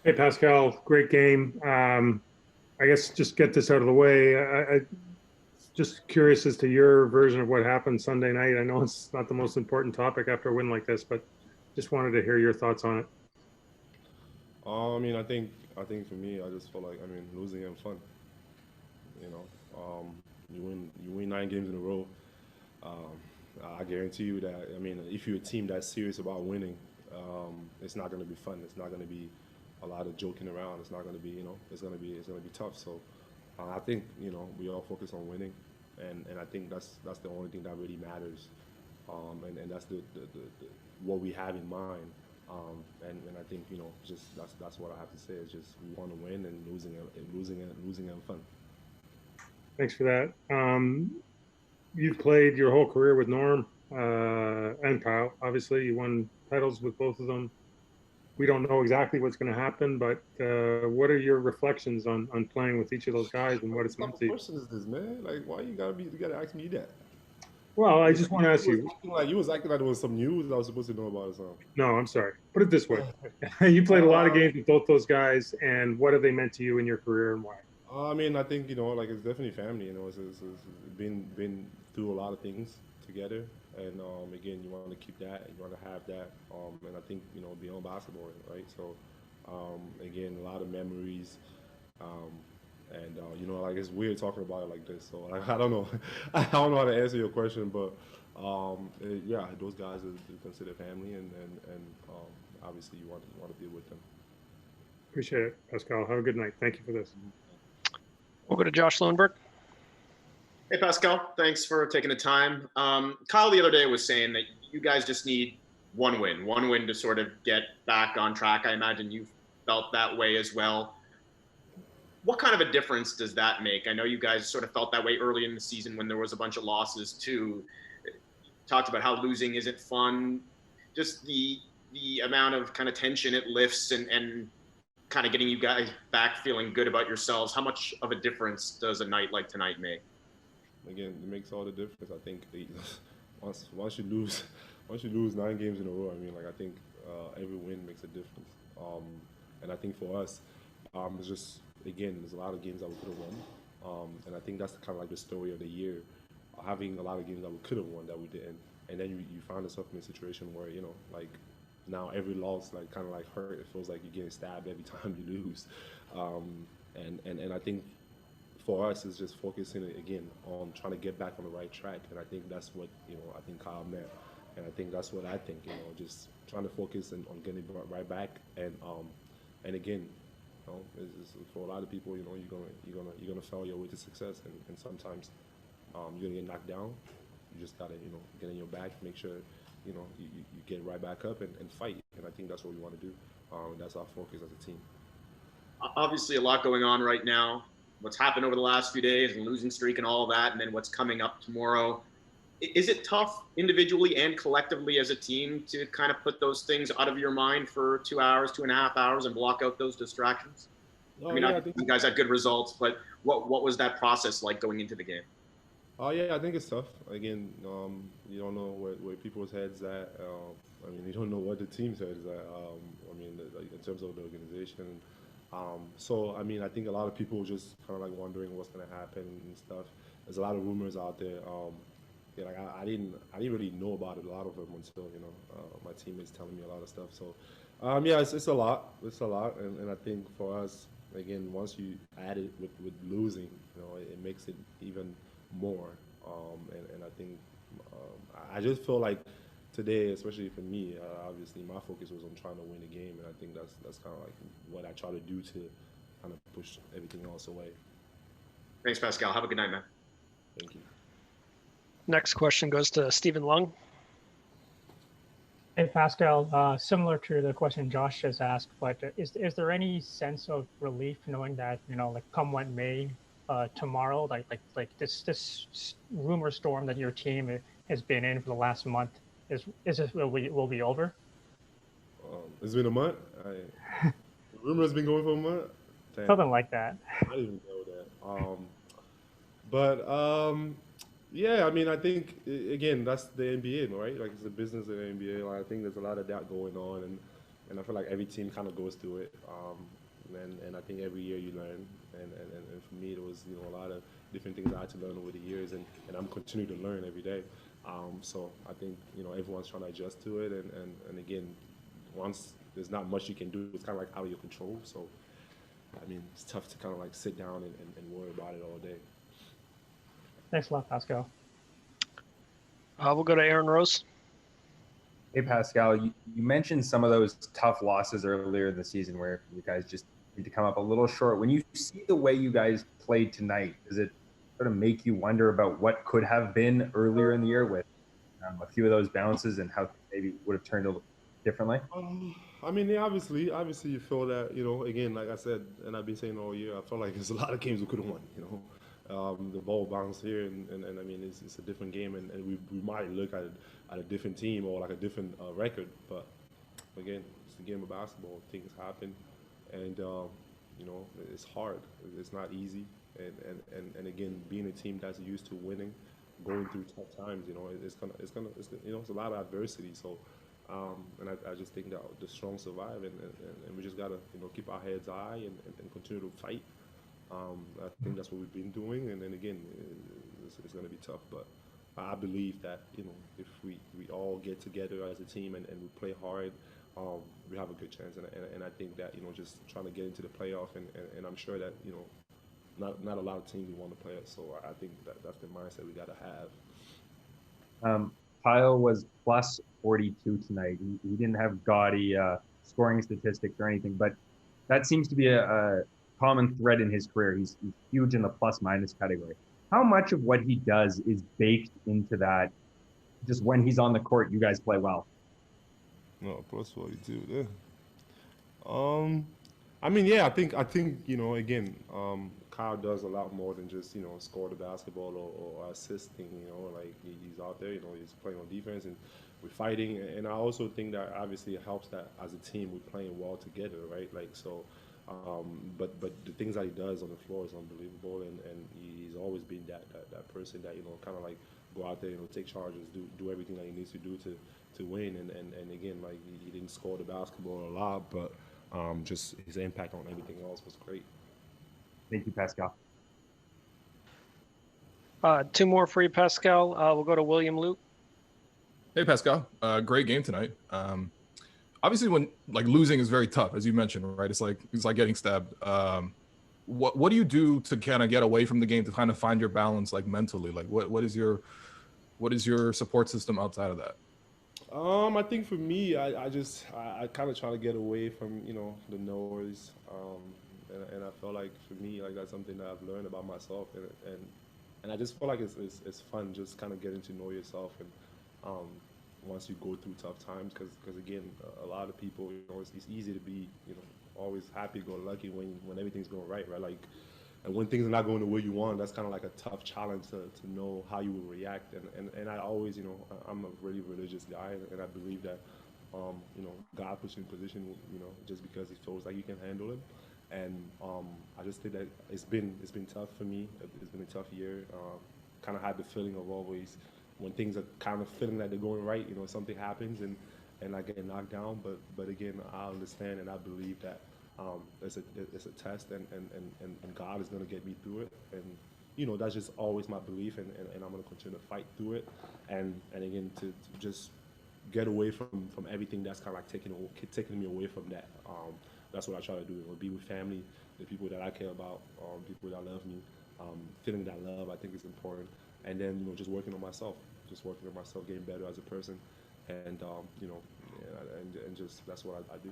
Hey Pascal, great game. I guess just get this out of the way. Just curious as to your version of what happened Sunday night. I know it's not the most important topic after a win like this, but just wanted to hear your thoughts on it. I think for me, I just feel like losing and fun. You know, you win 9 games in a row. Um, I guarantee you that. If you're a team that's serious about winning, it's not going to be fun. It's not going to be a lot of joking around. It's not going to be it's going to be tough. So I think we all focus on winning, and I think that's the only thing that really matters, and that's the what we have in mind. And I think just that's what I have to say. Is just we want to win, and losing and fun. Thanks for that. You've played your whole career with Norm and Powell. Obviously, you won titles with both of them. We don't know exactly what's going to happen, but what are your reflections on playing with each of those guys and what What it's type meant of to you? question is this, man? Like, why you gotta ask me that? Well, I It's just like want to you ask was you. acting like there was some news I was supposed to know about or something. No, I'm sorry. Put it this way. You played a lot of Uh, games with both those guys, and what have they meant to you in your career and why? I think like it's definitely family. It's been through a lot of things together, and again, you want to keep that, you want to have that, and I think beyond basketball, right? So, again, a lot of memories, um, and like it's weird talking about it like this. So, like, I don't know, I don't know how to answer your question, but yeah, those guys are considered family, and obviously you want to be with them. Appreciate it, Pascal. Have a good night. Thank you for this. We'll go to Josh Lowenberg. Hey, Pascal. Thanks for taking the time. Kyle the other day was saying that you guys just need one win to sort of get back on track. I imagine you felt that way as well. What kind of a difference does that make? I know you guys sort of felt that way early in the season when there was a bunch of losses too. Talked about how losing isn't fun. Just the amount of kind of tension it lifts and kind of getting you guys back feeling good about yourselves. How much of a difference does a night like tonight make? Again, it makes all the difference. I think once you lose, once you lose 9 games in a row, I think every win makes a difference. And I think for us, it's just again, there's a lot of games that we could have won, and I think that's kind of like the story of the year, having a lot of games that we could have won that we didn't, and then you find yourself in a situation where like now every loss like kind of like hurt. It feels like you're getting stabbed every time you lose, and I think for us is just focusing again on trying to get back on the right track, and I think that's what I think Kyle meant, and I think that's what I think. Just trying to focus on getting right back, and again, for a lot of people, you're gonna fail your way to success, and sometimes you're gonna get knocked down. You just gotta get in your back, make sure you get right back up and fight, and I think that's what we want to do. That's our focus as a team. Obviously a lot going on right now. What's happened over the last few days and losing streak and all of that, and then what's coming up tomorrow. Is it tough individually and collectively as a team to kind of put those things out of your mind for 2 hours, 2.5 hours, and block out those distractions? I Oh mean, yeah, I think. you guys had good results, but what was that process like going into the game? Oh yeah, I think it's tough. Again, you don't know where people's heads at. You don't know what the team's head is at. Like in terms of the organization. So I think a lot of people just kind of like wondering what's gonna happen and stuff. There's a lot of rumors out there. Yeah, like I didn't really know about it, a lot of them until my teammates telling me a lot of stuff. So yeah, it's a lot. It's a lot, and I think for us again, once you add it with losing, it makes it even more. And I think I just feel like today, especially for me, obviously my focus was on trying to win the game, and I think that's kind of like what I try to do to kind of push everything else away. Thanks, Pascal. Have a good night, man. Thank you. Next question goes to Stephen Lung. Hey, Pascal, similar to the question Josh just asked, but is there any sense of relief knowing that, like come what may, tomorrow, like this rumor storm that your team has been in for the last month is it will be over? It's been a month. The rumor has been going for a month. Damn, Something like that. I didn't even know that. But yeah, I think again that's the NBA, right? Like it's the business of the NBA. Like, I think there's a lot of that going on, and I feel like every team kind of goes through it. And I think every year you learn, and for me it was a lot of different things I had to learn over the years, and I'm continuing to learn every day. So I think everyone's trying to adjust to it, and again, once there's not much you can do, it's kind of like out of your control. So I mean, it's tough to kind of like sit down and worry about it all day. Thanks a lot, Pascal. We'll go to Aaron Rose. Hey, Pascal, you mentioned some of those tough losses earlier in the season where you guys just need to come up a little short. When you see the way you guys played tonight, does it sort of make you wonder about what could have been earlier in the year with a few of those bounces and how maybe would have turned a little differently? I mean, yeah, obviously you feel that, again, like I said, and I've been saying all year, I feel like there's a lot of games we could have won, the ball bounced here, and I mean, it's a different game, and we might look at a different team or like a different record, but again, it's the game of basketball. Things happen, and it's hard. It's not easy, and again, being a team that's used to winning, going through tough times, it's a lot of adversity. So, and I just think that the strong survive, and we just gotta keep our heads high and continue to fight. I think that's what we've been doing, and then again, it's going to be tough. But I believe that if we all get together as a team and we play hard, we have a good chance. And I think that just trying to get into the playoff, and I'm sure that not a lot of teams want to play us. So I think that's the mindset we got to have. Powell was plus 42 tonight. He didn't have gaudy scoring statistics or anything, but that seems to be a common thread in his career. He's huge in the plus-minus category. How much of what he does is baked into that? Just when he's on the court, you guys play well. No, plus 42. Yeah. I mean, yeah, I think again, Kyle does a lot more than just score the basketball or assisting. Like he's out there. He's playing on defense and we're fighting. And I also think that obviously it helps that as a team we're playing well together, right? Like so. But the things that he does on the floor is unbelievable, and he's always been that person that kind of like go out there, take charges, do everything that he needs to do to win, and again, like he didn't score the basketball a lot, but just his impact on everything else was great. Thank you, Pascal. Two more for you, Pascal. We'll go to William Luke. Hey, Pascal. Great game tonight. Obviously, when like losing is very tough, as you mentioned, right? It's like getting stabbed. What do you do to kind of get away from the game to kind of find your balance, like mentally? Like what is your support system outside of that? I think for me, I kind of try to get away from the noise, and I feel like for me, like that's something that I've learned about myself, and I just feel like it's fun just kind of getting to know yourself and. Once you go through tough times, because again, a lot of people, it's easy to be, always happy-go-lucky when everything's going right? Like, and when things are not going the way you want, that's kind of like a tough challenge to know how you will react. And I always, I'm a really religious guy, and I believe that, God puts you in position, just because He feels like you can handle it. And I just think that it's been tough for me. It's been a tough year. Kind of had the feeling of always. When things are kind of feeling like they're going right, something happens and I get knocked down. But again, I understand and I believe that it's a test and God is going to get me through it. And that's just always my belief, and I'm going to continue to fight through it. And again, to just get away from everything that's kind of like taking me away from that. That's what I try to do. Be with family, the people that I care about, people that love me. Feeling that love, I think, is important. And then just working on myself, getting better as a person, and and just that's what I do.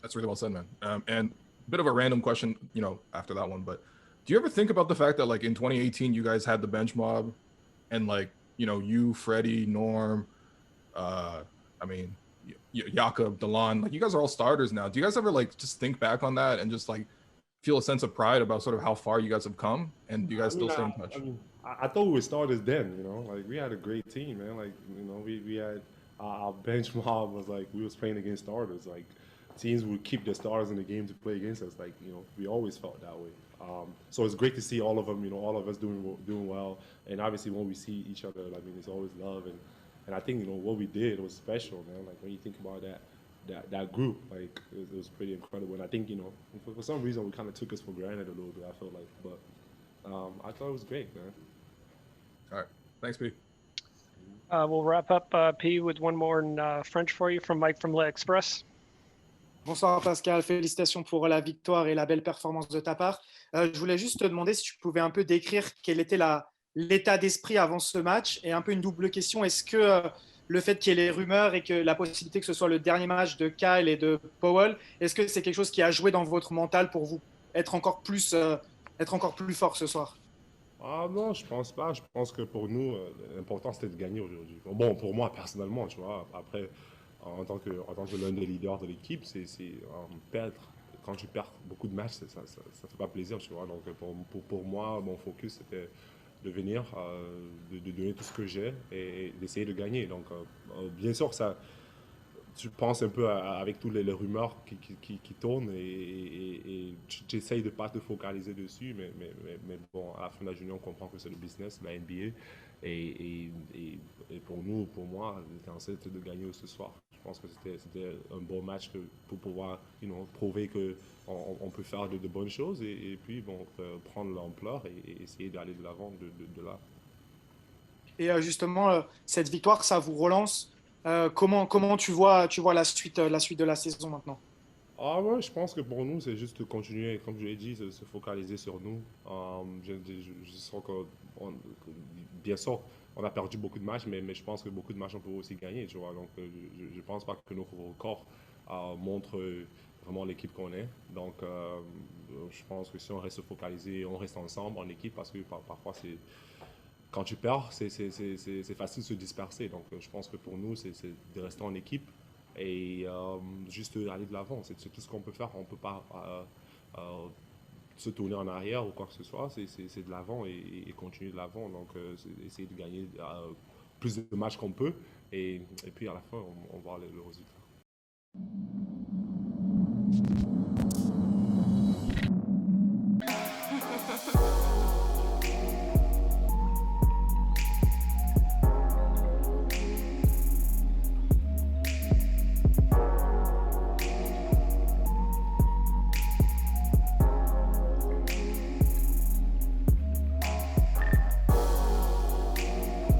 That's really well said, man. And a bit of a random question, after that one, but do you ever think about the fact that like in 2018 you guys had the bench mob, and like you, Freddie, Norm, Jakob, Delon, like you guys are all starters now. Do you guys ever like just think back on that and just like feel a sense of pride about sort of how far you guys have come, and do you guys still stay in touch? I thought we were starters then, like we had a great team, man. Like, we had our bench mob was like, we was playing against starters. Like teams would keep their starters in the game to play against us. Like, we always felt that way. So it's great to see all of them, all of us doing well. And obviously when we see each other, I mean, it's always love. And I think, what we did was special, man. Like when you think about that, that group. Like it was pretty incredible. And I think for some reason we kind of took us for granted a little bit. I felt like, but I thought it was great, man. All right. Thanks, P. We'll wrap up, P, with one more in French for you from Mike from L'Express. Bonsoir Pascal, félicitations pour la victoire et la belle performance de ta part. Je voulais juste te demander si tu pouvais un peu décrire quel était l'état d'esprit avant ce match et un peu une double question. Est-ce que le fait qu'il y ait les rumeurs et que la possibilité que ce soit le dernier match de Kyle et de Powell, est-ce que c'est quelque chose qui a joué dans votre mental pour vous être encore plus fort ce soir? Ah non, je pense pas. Je pense que pour nous, l'important c'était de gagner aujourd'hui. Bon, pour moi personnellement, tu vois. Après, en tant que l'un des leaders de l'équipe, c'est perdre. Quand tu perds beaucoup de matchs, ça fait pas plaisir, tu vois. Donc pour moi, mon focus c'était de venir, de donner tout ce que j'ai et d'essayer de gagner. Donc bien sûr, tu penses un peu avec toutes les rumeurs qui tournent et tu essayes de ne pas te focaliser dessus, mais bon, à la fin de la journée, on comprend que c'est le business, la NBA. Et pour nous, pour moi, l'essentiel c'était de gagner ce soir. Je pense que c'était un bon match pour pouvoir prouver qu'on peut faire de bonnes choses et puis bon, prendre l'ampleur et essayer d'aller de l'avant de là. Et justement, cette victoire, ça vous relance. Comment tu vois la suite de la saison maintenant? Ah ouais, je pense que pour nous, c'est juste de continuer, comme je l'ai dit, se focaliser sur nous. Je sens bien sûr, on a perdu beaucoup de matchs, mais je pense que beaucoup de matchs, on peut aussi gagner, tu vois. Donc, je ne pense pas que nos records montrent vraiment l'équipe qu'on est. Donc, je pense que si on reste focalisé, on reste ensemble en équipe, parce que parfois, quand tu perds, c'est facile de se disperser. Donc, je pense que pour nous, c'est de rester en équipe et juste aller de l'avant. C'est tout ce qu'on peut faire. On ne peut pas se tourner en arrière ou quoi que ce soit. C'est de l'avant et continuer de l'avant. Donc, essayer de gagner plus de matchs qu'on peut. Et puis, à la fin, on voit le résultat.